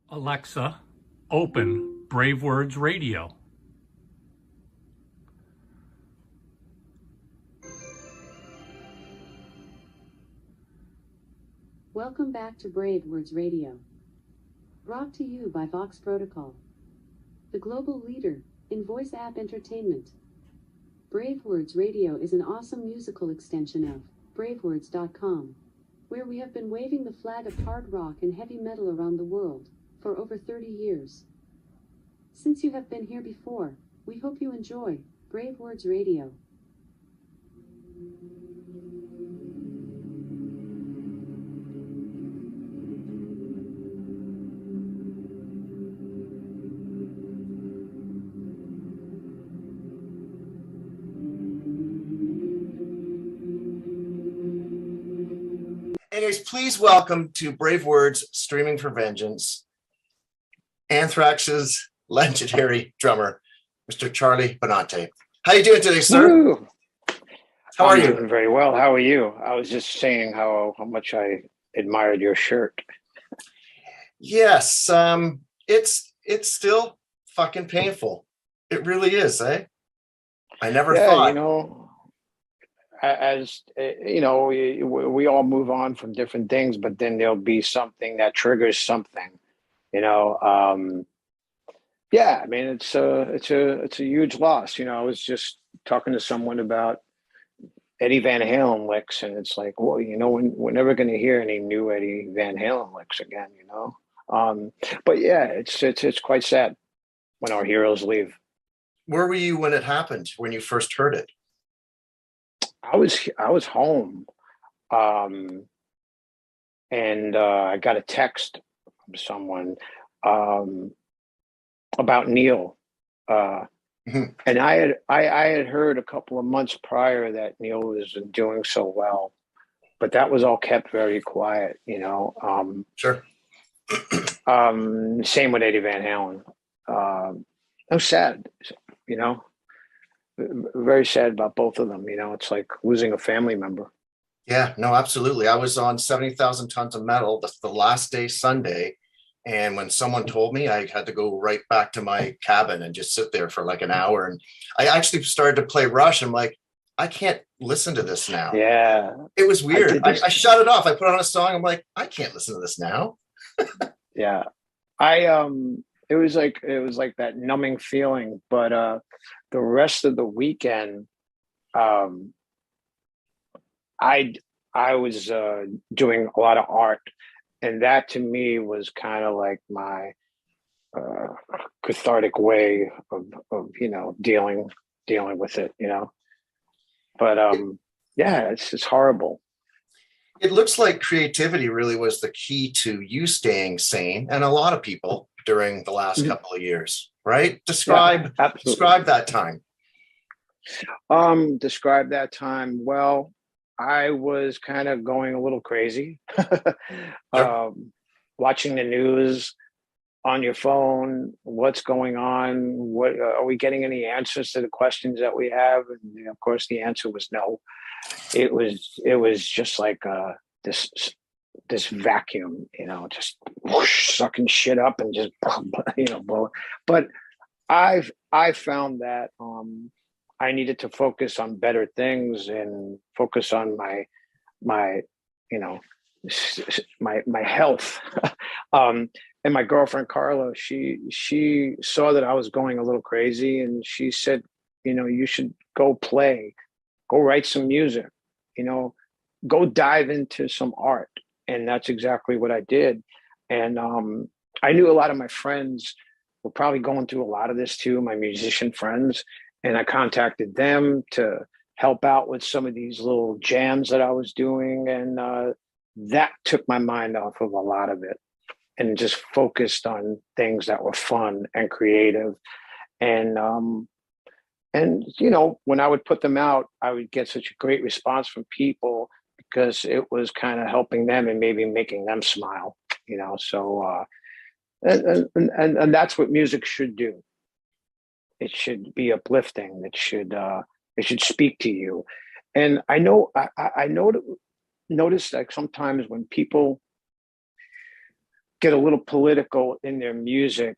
Alexa, open BraveWords Radio. Welcome back to BraveWords Radio. Brought to you by Vox Protocol, the global leader in voice app entertainment. BraveWords Radio is an awesome musical extension of BraveWords.com, where we have been waving the flag of hard rock and heavy metal around the world for over 30 years. Since you have been here before, we hope you enjoy BraveWords Radio. Anyways, please welcome to BraveWords Streaming For Vengeance, Anthrax's legendary drummer, Mr. Charlie Benante. How are you doing today, sir? Woo. How are you? Doing very well. How are you? I was just saying how much I admired your shirt. Yes, it's still fucking painful. It really is, eh? I never thought. You know, as you know, we all move on from different things, but then there'll be something that triggers something. You know, yeah. I mean, it's a huge loss. You know, I was just talking to someone about Eddie Van Halen licks, and it's like, well, you know, we're never going to hear any new Eddie Van Halen licks again. You know, but yeah, it's quite sad when our heroes leave. Where were you when it happened? When you first heard it? I was home, and I got a text from someone about Neil, and I had heard a couple of months prior that Neil was doing so well, but that was all kept very quiet, you know. Sure. Same with Eddie Van Halen. I'm sad, you know. Very sad about both of them. You know, it's like losing a family member. Yeah, no, absolutely. I was on 70,000 Tons of Metal. That's the last day, Sunday. And when someone told me, I had to go right back to my cabin and just sit there for like an hour. And I actually started to play Rush. I'm like, I can't listen to this now. Yeah. It was weird. I shut it off. I put on a song. I'm like, I can't listen to this now. Yeah. It was like that numbing feeling, but the rest of the weekend, I was doing a lot of art, and that to me was kind of like my cathartic way of you know dealing with it, you know. But yeah, it's horrible. It looks like creativity really was the key to you staying sane, and a lot of people during the last couple of years, right? Describe that time. Describe that time. Well, I was kind of going a little crazy, watching the news on your phone. What's going on? What are we getting any answers to the questions that we have? And of course, the answer was no. It was just like this vacuum, you know, just whoosh, sucking shit up and just you know blow. But I found that I needed to focus on better things and focus on my you know my health. And my girlfriend Carla, she saw that I was going a little crazy, and she said, you know, you should go write some music, you know, go dive into some art. And that's exactly what I did. And I knew a lot of my friends were probably going through a lot of this too, my musician friends. And I contacted them to help out with some of these little jams that I was doing. And that took my mind off of a lot of it and just focused on things that were fun and creative. And you know, when I would put them out, I would get such a great response from people because it was kind of helping them and maybe making them smile, you know. So and that's what music should do. It should be uplifting. It should speak to you. And I notice like sometimes when people get a little political in their music,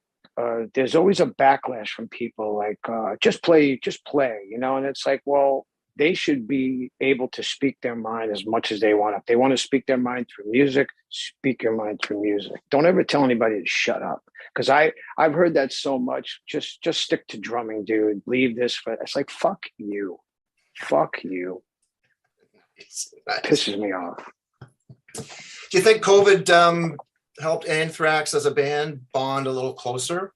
there's always a backlash from people like, just play, and it's like, well, they should be able to speak their mind as much as they want. If they want to speak their mind through music, speak your mind through music. Don't ever tell anybody to shut up. Because I've heard that so much. Just stick to drumming, dude. Leave this for, it's like, fuck you. Fuck you. It pisses me off. Do you think COVID helped Anthrax as a band bond a little closer?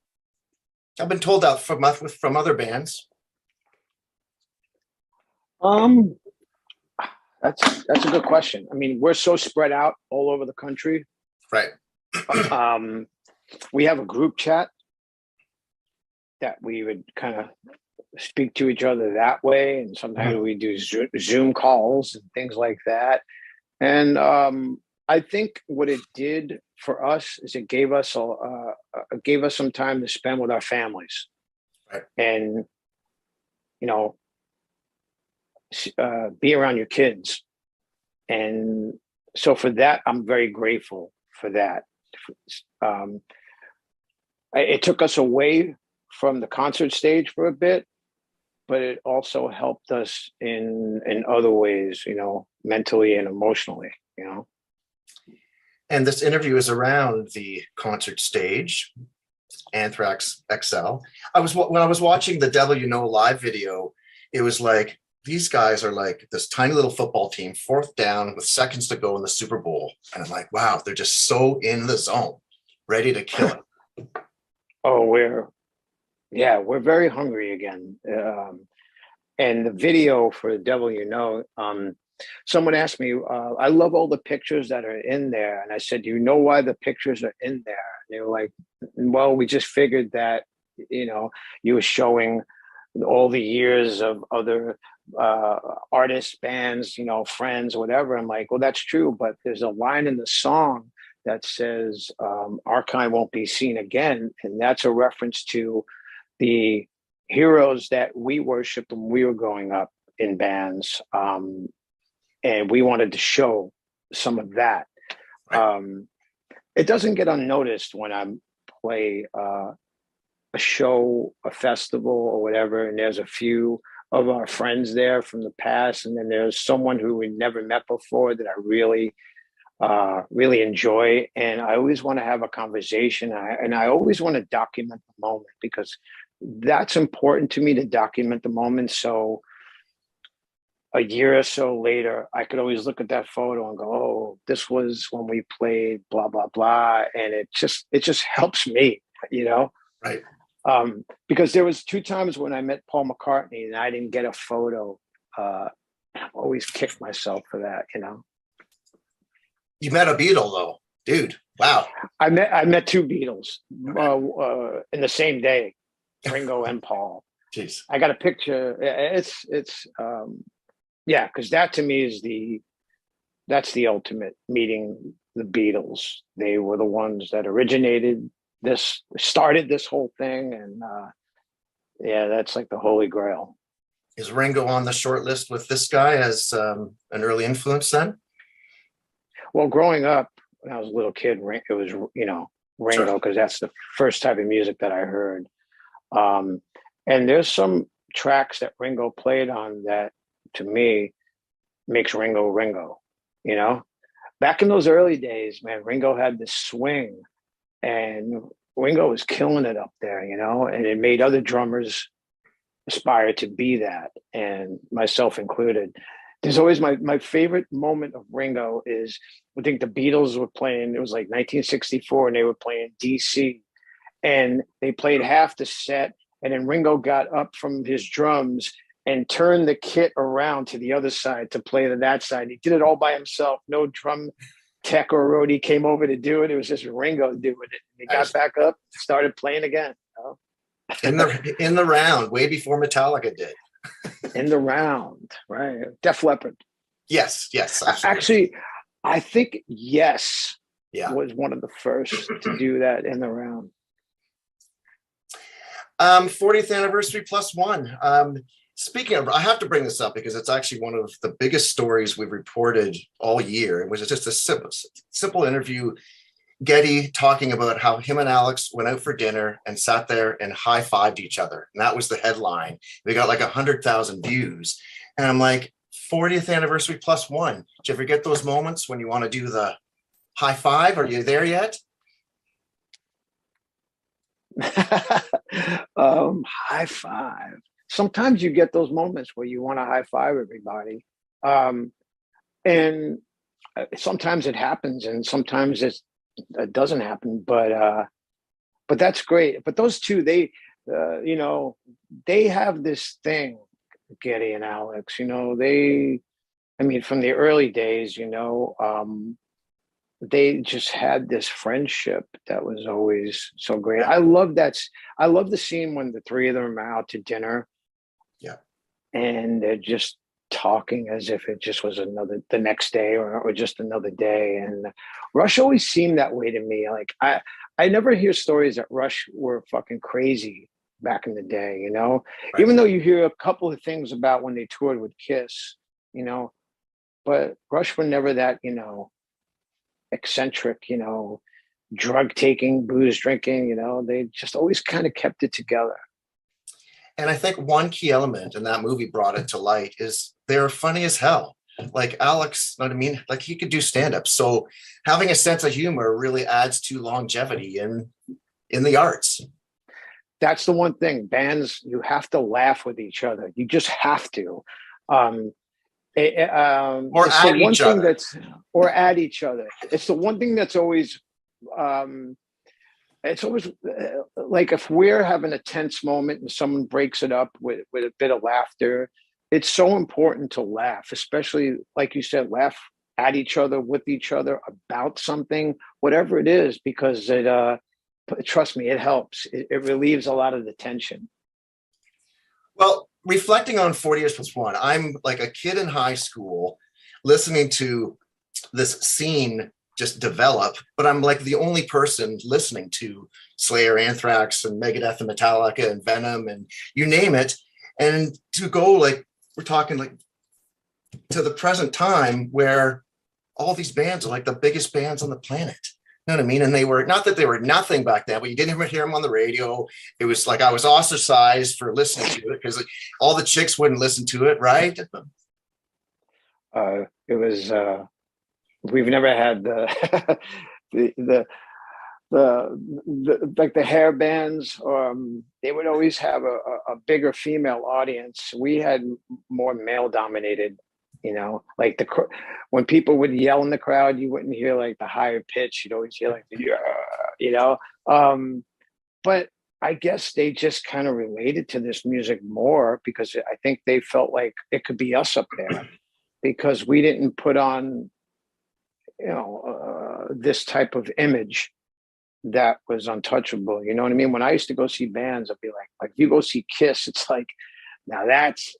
I've been told that from other bands. That's a good question. I mean, we're so spread out all over the country. Right. We have a group chat that we would kind of speak to each other that way, and sometimes we do Zoom calls and things like that. And I think what it did for us is it gave us some time to spend with our families, right. And be around your kids. And so for that, I'm very grateful for that. It took us away from the concert stage for a bit, but it also helped us in other ways, mentally and emotionally, And this interview is around the concert stage, Anthrax XL. When I was watching the Devil You Know live video, it was like, these guys are like this tiny little football team, 4th down with seconds to go in the Super Bowl. And I'm like, wow, they're just so in the zone, ready to kill it. Oh, we're very hungry again. And the video for The Devil You Know, someone asked me, I love all the pictures that are in there. And I said, do you know why the pictures are in there? And they were like, well, we just figured that, you were showing all the years of other artists, bands, friends, whatever. I'm like, well, that's true. But there's a line in the song that says, our kind won't be seen again. And that's a reference to the heroes that we worshiped when we were growing up in bands. And we wanted to show some of that. It doesn't get unnoticed when I play a show, a festival or whatever, and there's a few of our friends there from the past, and then there's someone who we never met before that I really enjoy. And I always want to have a conversation, and I always want to document the moment, because that's important to me, to document the moment. So a year or so later, I could always look at that photo and go, oh, this was when we played blah, blah, blah. And it just helps me, Right. Because there was 2 times when I met Paul McCartney and I didn't get a photo. I always kicked myself for that, You met a Beatle though, dude. Wow. I met 2 Beatles in the same day, Ringo and Paul. Jeez. I got a picture. It's because that to me is that's the ultimate, meeting the Beatles. They were the ones that started this whole thing. And that's like the Holy Grail. Is Ringo on the short list with this guy as an early influence then? Well, growing up when I was a little kid, it was, Ringo, because that's the first type of music that I heard. And there's some tracks that Ringo played on that, to me, makes Ringo. Back in those early days, man, Ringo had this swing, and Ringo was killing it up there, and it made other drummers aspire to be that, and myself included. There's always my favorite moment of Ringo is, I think the Beatles were playing, it was like 1964, and they were playing DC, and they played half the set, and then Ringo got up from his drums and turned the kit around to the other side to play to that side. He did it all by himself. No drum tech or roadie came over to do it. It was just Ringo doing it. He got back up, started playing again. In the round, way before Metallica did. In the round, right? Def Leppard. Yes. Absolutely. Actually, I think Yes was one of the first to do that in the round. 40th anniversary +1. Speaking of, I have to bring this up because it's actually one of the biggest stories we've reported all year. It was just a simple interview. Getty talking about how him and Alex went out for dinner and sat there and high-fived each other. And that was the headline. They got like 100,000 views. And I'm like, 40th anniversary plus one. Did you ever get those moments when you want to do the high five? Are you there yet? High five. Sometimes you get those moments where you want to high five everybody. And sometimes it happens and sometimes it doesn't happen, but that's great. But those two, they have this thing, Getty and Alex, from the early days, they just had this friendship that was always so great. I love the scene when the three of them are out to dinner. Yeah. And they're just talking as if it just was the next day or just another day. And Rush always seemed that way to me. Like I never hear stories that Rush were fucking crazy back in the day, right. Even though you hear a couple of things about when they toured with Kiss, but Rush were never that, eccentric, drug taking, booze drinking, they just always kind of kept it together. And I think one key element, and that movie brought it to light, is they're funny as hell. Like Alex, know what I mean? Like he could do stand-up. So having a sense of humor really adds to longevity in the arts. That's the one thing. Bands, you have to laugh with each other. You just have to. Or at each other. Or at each other. It's the one thing that's always... it's always like if we're having a tense moment and someone breaks it up with a bit of laughter, it's so important to laugh, especially like you said, laugh at each other, with each other, about something, whatever it is, because trust me, it helps. It relieves a lot of the tension. Well, reflecting on 40 Years Plus One, I'm like a kid in high school listening to this scene just develop, but I'm like the only person listening to Slayer, Anthrax, and Megadeth, and Metallica, and Venom, and you name it. And to go like, we're talking like to the present time where all these bands are like the biggest bands on the planet. You know what I mean? And they were, not that they were nothing back then, but you didn't even hear them on the radio. It was like I was ostracized for listening to it because all the chicks wouldn't listen to it, right? It was we've never had the like the hair bands. They would always have a bigger female audience. We had more male dominated. Like when people would yell in the crowd, you wouldn't hear like the higher pitch. You'd always hear like the but I guess they just kind of related to this music more because I think they felt like it could be us up there because we didn't put on this type of image that was untouchable. You know what I mean? When I used to go see bands, I'd be like if you go see Kiss, it's like, now that's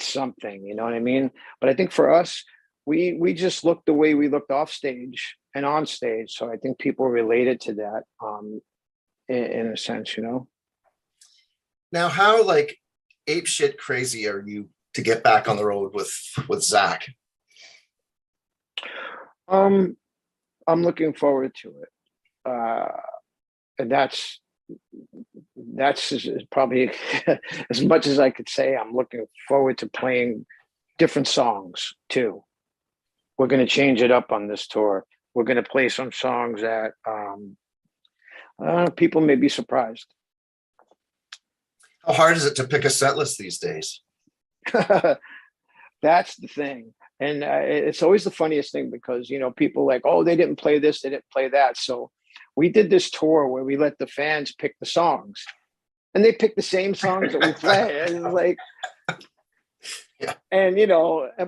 something, you know what I mean? But I think for us, we just looked the way we looked off stage and on stage. So I think people related to that in a sense, Now, how like ape shit crazy are you to get back on the road with Zach? I'm looking forward to it. And that's probably as much as I could say. I'm looking forward to playing different songs too. We're going to change it up on this tour. We're going to play some songs that people may be surprised. How hard is it to pick a set list these days? That's the thing. And it's always the funniest thing because, people like, oh, they didn't play this, they didn't play that. So we did this tour where we let the fans pick the songs and they picked the same songs that we play. And like, yeah. And,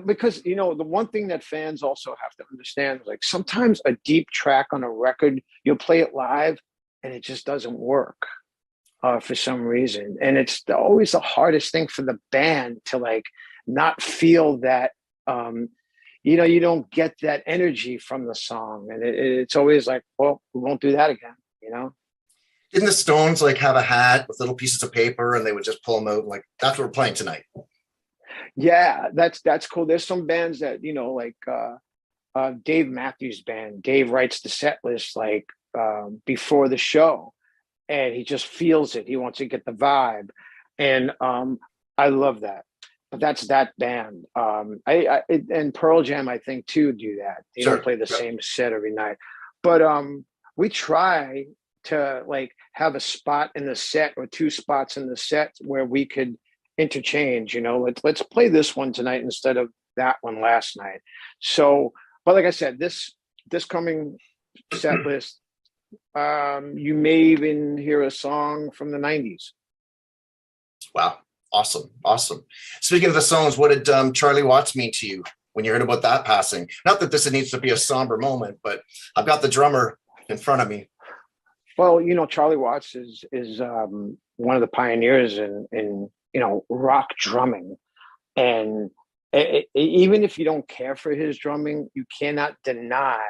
because, the one thing that fans also have to understand is like sometimes a deep track on a record, you'll play it live and it just doesn't work for some reason. And it's always the hardest thing for the band to like not feel that, you don't get that energy from the song. And it's always like, well, we won't do that again, Didn't the Stones like have a hat with little pieces of paper and they would just pull them out and like, that's what we're playing tonight? Yeah, that's cool. There's some bands that, Dave Matthews Band. Dave writes the set list like before the show, and he just feels it. He wants to get the vibe, and I love that. But that's that band. And Pearl Jam, I think, too, do that. They Sure. don't play the same set every night, but we try to like have a spot in the set or two spots in the set where we could interchange. You know, let's play this one tonight instead of that one last night. So, but like I said, this coming set list, you may even hear a song from the 90s. Wow. Awesome. Speaking of the songs, what did Charlie Watts mean to you when you heard about that passing? Not that this needs to be a somber moment, but I've got the drummer in front of me. Well, you know, Charlie Watts is one of the pioneers in rock drumming, and even if you don't care for his drumming, you cannot deny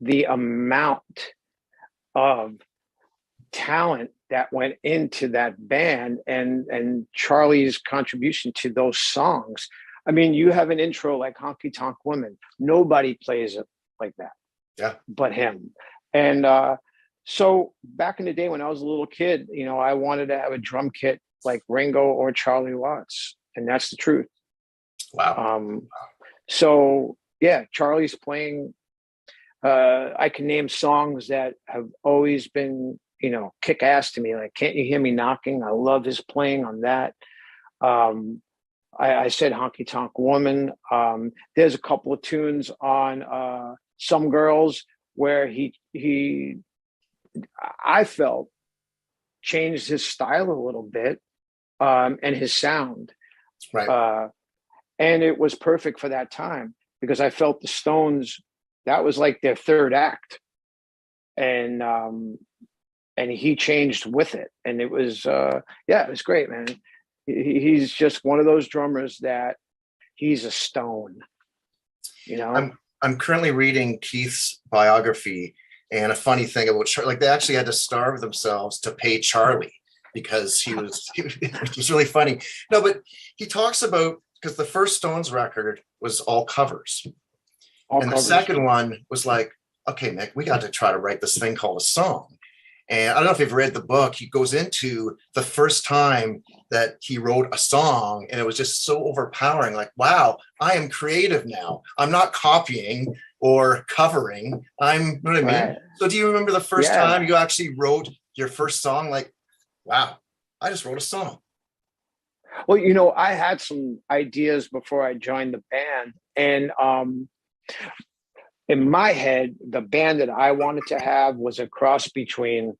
the amount of talent that went into that band and Charlie's contribution to those songs. I mean, you have an intro like Honky Tonk Woman. Nobody plays it like that, but him. And so back in the day when I was a little kid, you know, I wanted to have a drum kit like Ringo or Charlie Watts, and that's the truth. Wow. So yeah, Charlie's playing. I can name songs that have always been, you know, kick ass to me. Like Can't You Hear Me Knocking? I love his playing on that. I said Honky Tonk Woman. There's a couple of tunes on Some Girls where he I felt changed his style a little bit and his sound. Right. And it was perfect for that time because I felt the Stones, that was like their third act. And he changed with it. And it was, it was great, man. He's just one of those drummers that he's a stone, you know? I'm currently reading Keith's biography, and a funny thing about Charlie, like they actually had to starve themselves to pay Charlie because he was, which was really funny. No, but he talks about, because the first Stones record was all covers. The second one was like, okay, Mick, we got to try to write this thing called a song. And I don't know if you've read the book, he goes into the first time that he wrote a song, and it was just so overpowering. Like, wow, I am creative now. I'm not copying or covering. You know what I mean? Right. So do you remember the first time you actually wrote your first song? Like, wow, I just wrote a song. Well, you know, I had some ideas before I joined the band, and in my head, the band that I wanted to have was a cross between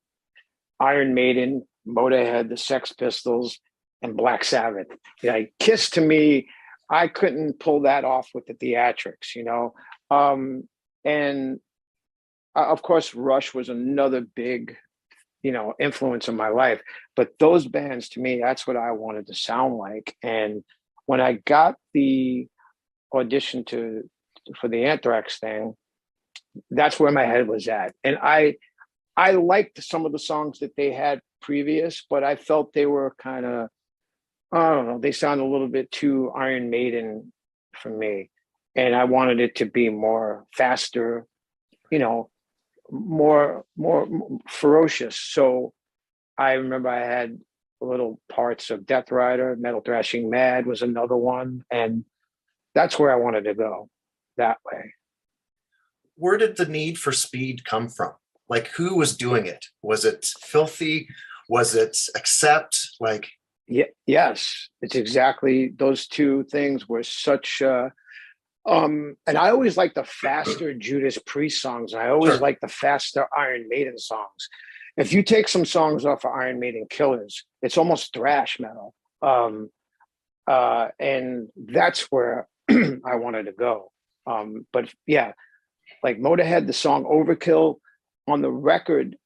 Iron Maiden, Motorhead, the Sex Pistols, and Black Sabbath. Like Kiss, to me, I couldn't pull that off with the theatrics, you know. And of course, Rush was another big, you know, influence in my life. But those bands, to me, that's what I wanted to sound like. And when I got the audition for the Anthrax thing, that's where my head was at. And I liked some of the songs that they had previous, but I felt they were kind of, I don't know, they sound a little bit too Iron Maiden for me. And I wanted it to be more faster, you know, more ferocious. So I remember I had little parts of Death Rider, Metal Thrashing Mad was another one. And that's where I wanted to go, that way. Where did the need for speed come from? Like, who was doing it? Was it Filthy? Was it Accept? Like, yes, it's exactly those two things were such. And I always like the faster Judas Priest songs, and I always like the faster Iron Maiden songs. If you take some songs off of Iron Maiden Killers, it's almost thrash metal, and that's where I wanted to go. But yeah, like Motorhead, the song Overkill on the record,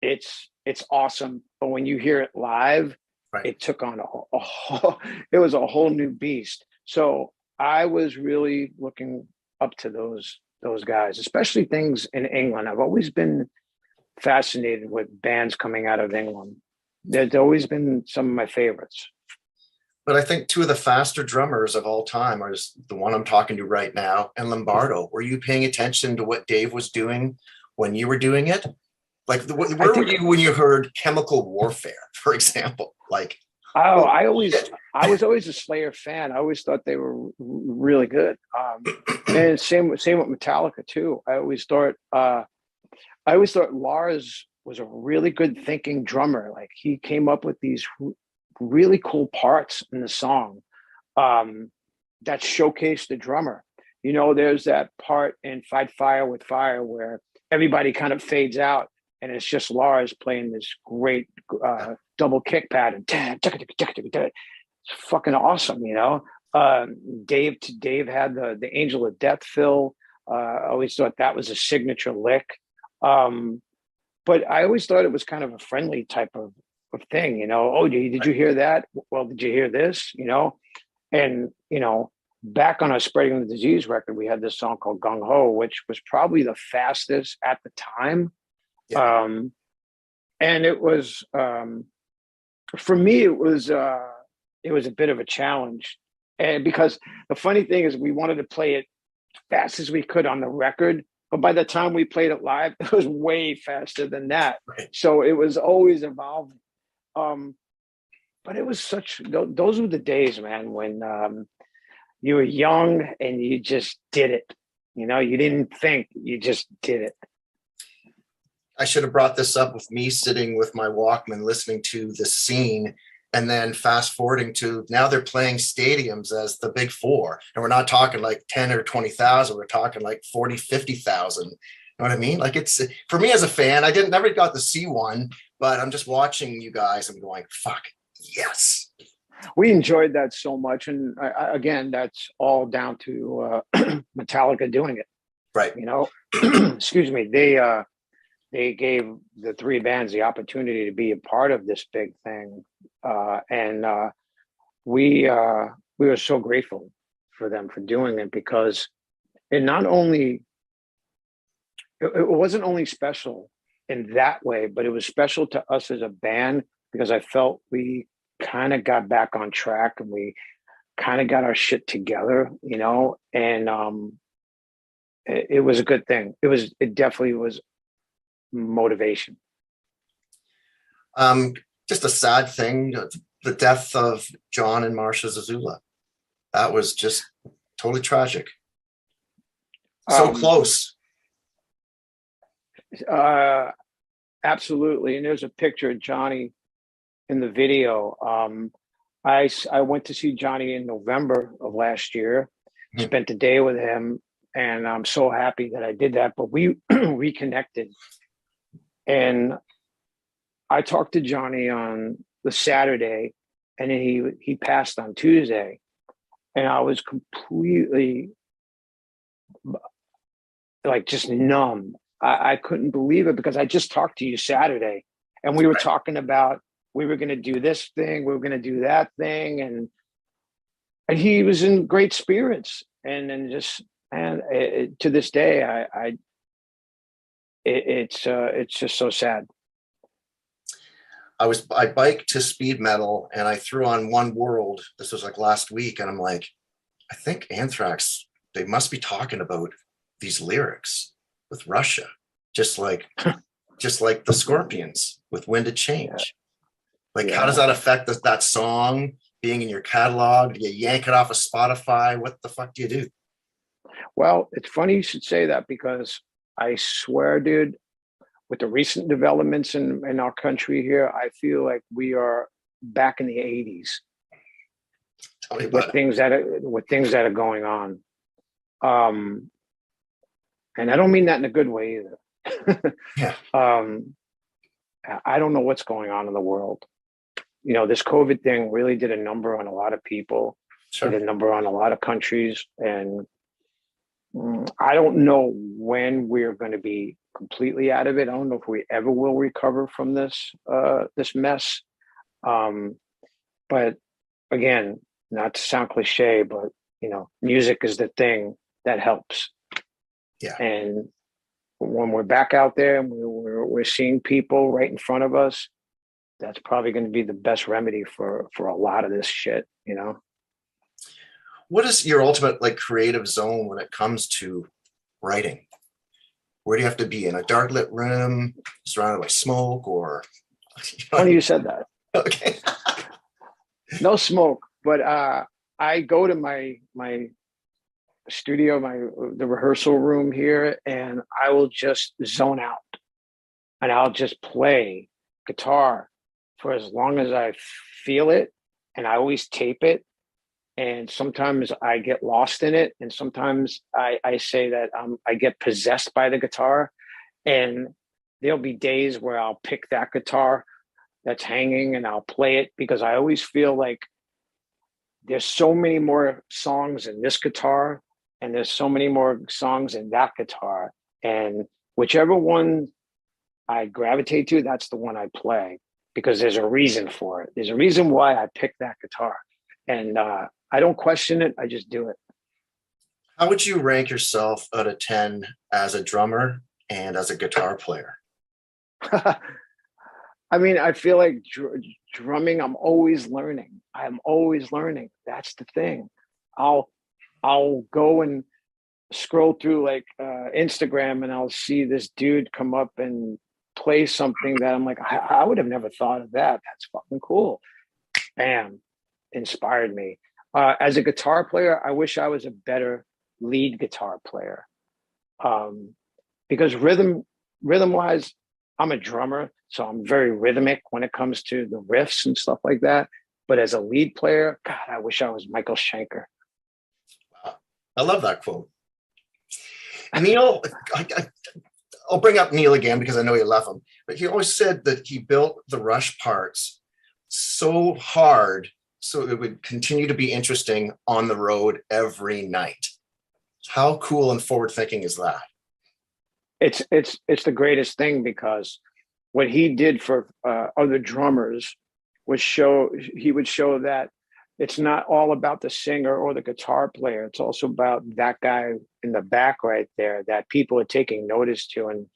it's awesome. But when you hear it live, it took on it was a whole new beast. So I was really looking up to those guys, especially things in England. I've always been fascinated with bands coming out of England. There's always been some of my favorites. But I think two of the faster drummers of all time are the one I'm talking to right now and Lombardo. Were you paying attention to what Dave was doing when you were doing it? Like, where were you when you heard Chemical Warfare, for example? Like, Oh, oh, I was always a Slayer fan. I always thought they were really good. And same with Metallica too. I always thought Lars was a really good thinking drummer. Like he came up with these really cool parts in the song that showcased the drummer. You know, there's that part in Fight Fire with Fire where everybody kind of fades out and it's just Lars playing this great double kick pattern. It's fucking awesome, you know. Dave had the Angel of Death fill. I always thought that was a signature lick. But I always thought it was kind of a friendly type of thing, you know. Oh, did you hear that? Well, did you hear this? You know, and you know, back on our Spreading the Disease record, we had this song called Gung Ho, which was probably the fastest at the time. yeah. And it was for me, it was a bit of a challenge, and because the funny thing is, we wanted to play it fast as we could on the record. But by the time we played it live, it was way faster than that. Right. So it was always evolving. But it was those were the days, man, when you were young and you just did it. You know, you didn't think, you just did it. I should have brought this up with me sitting with my Walkman listening to the Scene, and then fast forwarding to now they're playing stadiums as the Big Four. And we're not talking like 10 or 20,000. We're talking like 40, 50,000. You know what I mean? Like, it's, for me as a fan, I never got to see one, but I'm just watching you guys. I'm going, fuck, yes. We enjoyed that so much. And again, that's all down to Metallica doing it. Right. You know, excuse me. They gave the three bands the opportunity to be a part of this big thing. And we were so grateful for them for doing it, because it wasn't only special in that way, but it was special to us as a band, because I felt we kind of got back on track and we kind of got our shit together, you know, and it was a good thing. It definitely was motivation. Just a sad thing, the death of John and Marcia Zazula. That was just totally tragic. So close. Absolutely. And there's a picture of Johnny in the video. I went to see Johnny in November of last year, spent the day with him, and I'm so happy that I did that. But we reconnected, and I talked to Johnny on the Saturday, and then he passed on Tuesday, and I was completely like just numb. I couldn't believe it, because I just talked to you Saturday, and we were talking about we were going to do this thing, we were going to do that thing, and he was in great spirits, and to this day, it's just so sad. I biked to speed metal and I threw on One World. This was like last week. And I'm like, I think Anthrax, they must be talking about these lyrics with Russia, just like the Scorpions with Wind of Change. Like, how does that affect that song being in your catalog? Do you yank it off of Spotify? What the fuck do you do? Well, it's funny you should say that, because I swear, dude, with the recent developments in our country here, I feel like we are back in the 80s with things that are going on. And I don't mean that in a good way either. Yeah. I don't know what's going on in the world. You know, this COVID thing really did a number on a lot of people, did a number on a lot of countries. And I don't know when we're going to be completely out of it. I don't know if we ever will recover from this mess. But again, not to sound cliche, but you know, music is the thing that helps. Yeah. And when we're back out there and we're seeing people right in front of us, that's probably going to be the best remedy for a lot of this shit, you know. What is your ultimate like creative zone when it comes to writing? Where do you have to be, in a dark lit room surrounded by smoke, or Funny you said that. Okay. No smoke, but I go to my studio, the rehearsal room here, and I will just zone out, and I'll just play guitar for as long as I feel it, and I always tape it. And sometimes I get lost in it, and sometimes I say that I get possessed by the guitar, and there'll be days where I'll pick that guitar that's hanging and I'll play it, because I always feel like there's so many more songs in this guitar and there's so many more songs in that guitar, and whichever one I gravitate to, that's the one I play, because there's a reason for it. There's a reason why I picked that guitar, and I don't question it. I just do it. How would you rank yourself out of 10 as a drummer and as a guitar player? I mean, I feel like drumming, I'm always learning. I'm always learning. That's the thing. I'll go and scroll through like Instagram, and I'll see this dude come up and play something that I'm like, I would have never thought of that. That's fucking cool. Bam, inspired me. As a guitar player, I wish I was a better lead guitar player, because rhythm wise, I'm a drummer, so I'm very rhythmic when it comes to the riffs and stuff like that. But as a lead player, God, I wish I was Michael Schenker. Wow. I love that quote. Neil, I'll bring up Neil again because I know you love him, but he always said that he built the Rush parts so hard so it would continue to be interesting on the road every night. How cool and forward thinking is that? It's the greatest thing, because what he did for other drummers was he would show that it's not all about the singer or the guitar player. It's also about that guy in the back right there that people are taking notice to. And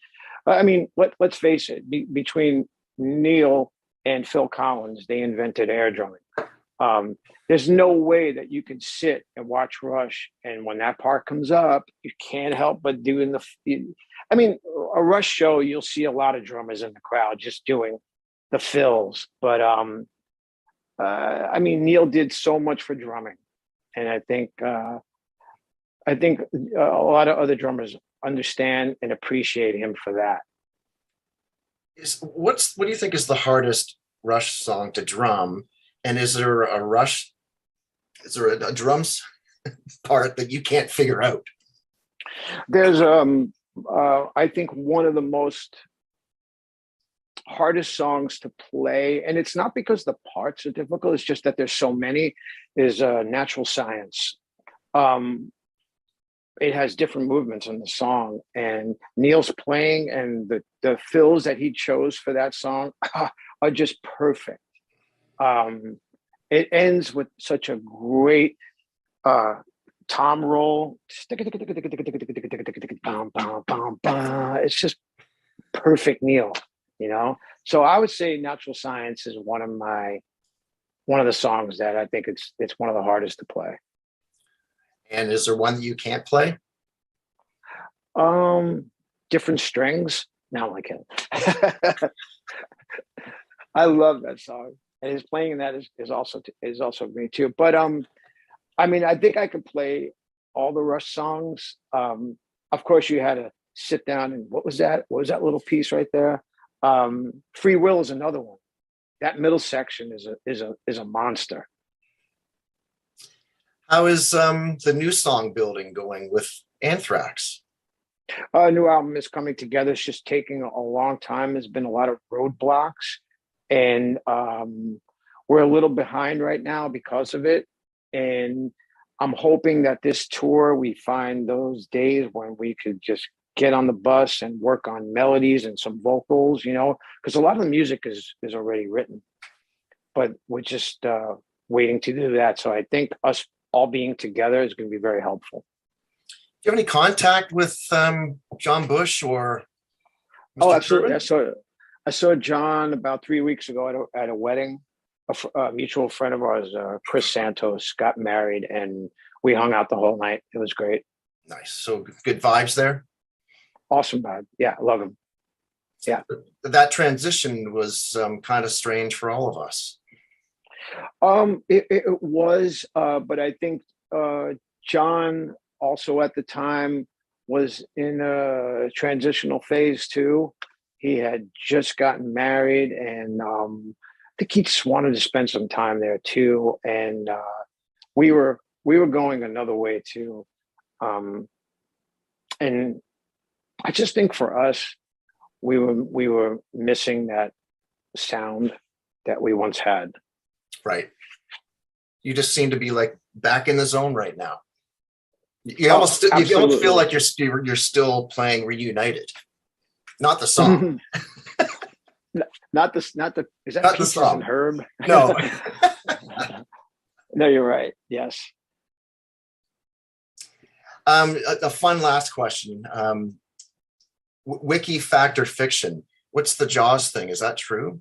I mean, let's face it, between Neil and Phil Collins, they invented air drumming. There's no way that you can sit and watch Rush, and when that part comes up, you can't help but doing I mean, a Rush show, you'll see a lot of drummers in the crowd just doing the fills. But I mean, Neil did so much for drumming, and I think a lot of other drummers understand and appreciate him for that. What do you think is the hardest Rush song to drum? And is there a drums part that you can't figure out? There's I think one of the most hardest songs to play, and it's not because the parts are difficult, it's just that there's so many, is Natural Science. It has different movements in the song, and Neil's playing and the fills that he chose for that song are just perfect. It ends with such a great tom roll. It's just perfect Neil, you know? So I would say Natural Science is one of the songs that I think it's one of the hardest to play. And is there one that you can't play? Different Strings. No, I can't. I love that song, and his playing that is also great too. But I mean, I think I could play all the Rush songs. Of course, you had to sit down and what was that? What was that little piece right there? Free Will is another one. That middle section is a monster. How is the new song building going with Anthrax? A new album is coming together. It's just taking a long time. There's been a lot of roadblocks, and we're a little behind right now because of it. And I'm hoping that this tour, we find those days when we could just get on the bus and work on melodies and some vocals, you know, because a lot of the music is already written, but we're just waiting to do that. So I think us all being together is going to be very helpful. Do you have any contact with John Bush or Mr. Oh, absolutely. Turban? I saw John about 3 weeks ago at a wedding. A mutual friend of ours, Chris Santos, got married, and we hung out the whole night. It was great. Nice. So good vibes there. Awesome vibe. Yeah, I love him. Yeah. That transition was kind of strange for all of us. It was, but I think John also at the time was in a transitional phase too. He had just gotten married, and I think he just wanted to spend some time there too. And we were going another way too. And I just think for us, we were missing that sound that we once had. Right. You just seem to be like back in the zone right now. You almost feel like you're still playing Reunited, not the song. not the is that not Peaches the song. and Herb? No. No, you're right. Yes. A fun last question. Wiki, fact, or fiction? What's the Jaws thing? Is that true?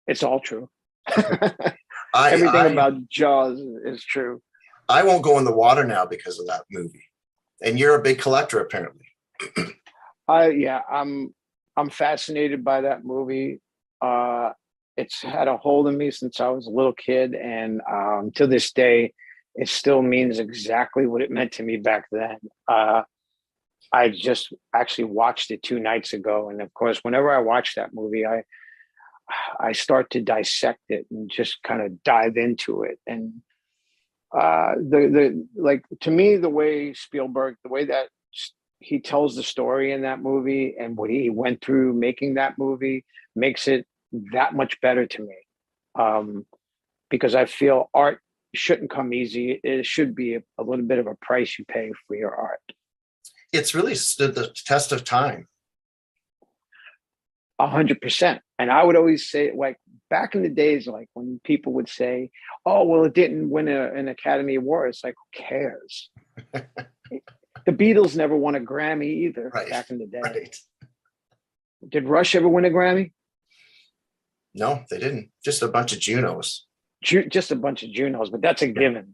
It's all true. Everything about Jaws is true. I won't go in the water now because of that movie. And you're a big collector, apparently. I'm fascinated by that movie. It's had a hold on me since I was a little kid, and to this day, it still means exactly what it meant to me back then. I just actually watched it 2 nights ago, and of course, whenever I watch that movie, I start to dissect it and just kind of dive into it. And to me, the way Spielberg, the way that he tells the story in that movie and what he went through making that movie makes it that much better to me. Because I feel art shouldn't come easy. It should be a little bit of a price you pay for your art. It's really stood the test of time. 100%. And I would always say, like back in the days, like when people would say, "Oh, well, it didn't win an Academy Award," it's like, who cares? The Beatles never won a Grammy either. Right. Back in the day. Right. Did Rush ever win a Grammy? No, they didn't. Just a bunch of Junos. Just a bunch of Junos, but that's a given.